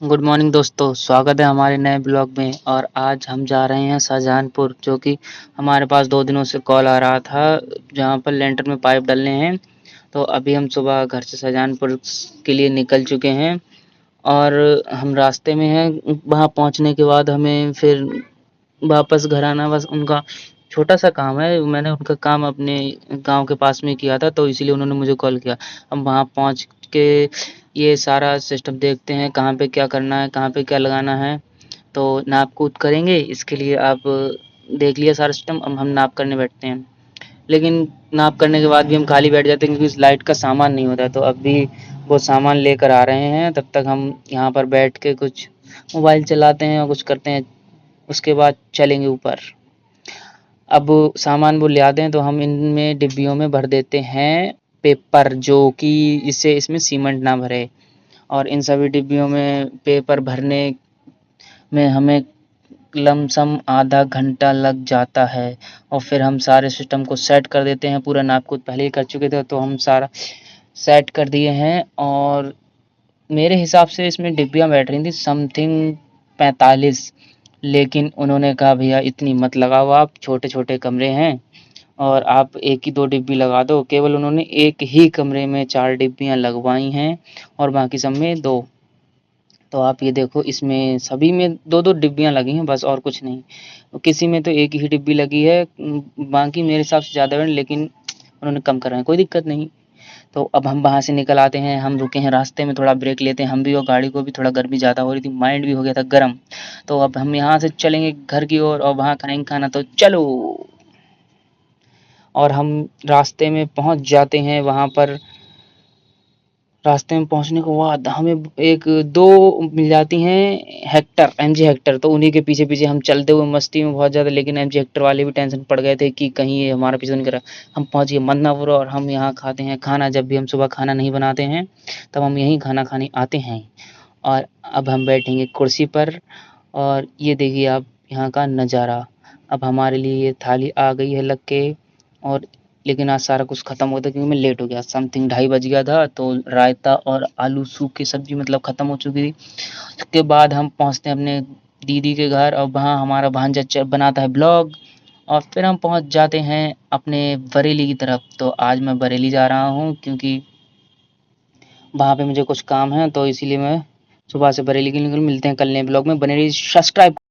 Good morning दोस्तों, स्वागत है हमारे नए ब्लॉग में। और आज हम जा रहे हैं शाहजहानपुर, जो कि हमारे पास 2 दिनों से कॉल आ रहा था, जहाँ पर लेंटर में पाइप डलने हैं। तो अभी हम सुबह घर से शाहजहानपुर के लिए निकल चुके हैं और हम रास्ते में हैं। वहाँ पहुँचने के बाद हमें फिर वापस घर आना, बस उनका छोटा-सा काम है। मैंने उनका काम अपने गाँव के पास में किया था, तो इसीलिए उन्होंने मुझे कॉल किया। हम वहाँ पहुँच के ये सारा सिस्टम देखते हैं, कहाँ पे क्या करना है, कहाँ पे क्या लगाना है। तो नाप-कूद करेंगे, इसके लिए आप देख लिया सारा सिस्टम। अब हम नाप करने बैठते हैं। लेकिन नाप करने के बाद भी हम खाली बैठ जाते हैं, क्योंकि इस लाइट का सामान नहीं होता है। तो अभी वो सामान लेकर आ रहे हैं, तब तक हम यहाँ पर बैठ के कुछ मोबाइल चलाते हैं और कुछ करते हैं। उसके बाद चलेंगे ऊपर। अब सामान वो ले आते हैं, तो हम इनमें डिब्बियों में भर देते हैं पेपर, जो कि इससे इसमें सीमेंट ना भरे। और इन सभी डिब्बियों में पेपर भरने में हमें लमसम आधा घंटा लग जाता है। और फिर हम सारे सिस्टम को सेट कर देते हैं। पूरा नाप-कूद पहले ही कर चुके थे, तो हम सारा सेट कर दिए हैं। और मेरे हिसाब से इसमें डिब्बियाँ बैठ रही थी समथिंग 45। लेकिन उन्होंने कहा भैया इतनी मत लगाओ, आप छोटे-छोटे कमरे हैं और आप 1 ही 2 डिब्बी लगा दो। केवल उन्होंने एक ही कमरे में 4 डिब्बियाँ लगवाई हैं और बाकी सब में 2। तो आप ये देखो, इसमें सभी में 2-2 डिब्बियाँ लगी हैं, बस और कुछ नहीं। किसी में तो 1 ही डिब्बी लगी है, बाकी मेरे हिसाब से ज़्यादा है, लेकिन उन्होंने कम करवाई, कोई दिक्कत नहीं। तो अब हम वहाँ से निकल आते हैं। हम रुके हैं रास्ते में, थोड़ा ब्रेक लेते हैं हम भी, और गाड़ी को भी थोड़ा गर्मी ज़्यादा हो रही थी, माइंड भी हो गया था गर्म। तो अब हम यहाँ से चलेंगे घर की ओर और वहाँ खाएँगे खाना, तो चलो। और हम रास्ते में पहुँच जाते हैं वहाँ पर। रास्ते में पहुँचने के बाद हमें एक 2 मिल जाती हैं हेक्टर, एमजी हेक्टर। तो उन्हीं के पीछे-पीछे हम चलते हुए मस्ती में बहुत ज़्यादा, लेकिन एमजी हेक्टर वाले भी टेंशन पड़ गए थे कि कहीं ये हमारा पीछा नहीं कर रहा। हम पहुँच गए मन्नापुर और हम यहाँ खाते हैं खाना। जब भी हम सुबह खाना नहीं बनाते हैं, तब हम यहीं खाना खाने आते हैं। और अब हम बैठेंगे कुर्सी पर और ये देखिए आप यहाँ का नज़ारा। अब हमारे लिए ये थाली आ गई है लग के। और लेकिन आज सारा कुछ ख़त्म हो गया, क्योंकि मैं लेट हो गया। समथिंग 2:30 बज गया था, तो रायता और आलू सूखी सब्ज़ी मतलब ख़त्म हो चुकी थी। उसके बाद हम पहुँचते हैं अपने दीदी के घर और वहाँ हमारा भांजा बनाता है ब्लॉग। और फिर हम पहुँच जाते हैं अपने बरेली की तरफ। तो आज मैं बरेली जा रहा हूँ, क्योंकि वहाँ पे मुझे कुछ काम है, तो इसीलिए मैं सुबह से बरेली के लिए मिलते हैं कल नए ब्लॉग में। बने रहिए, सब्सक्राइब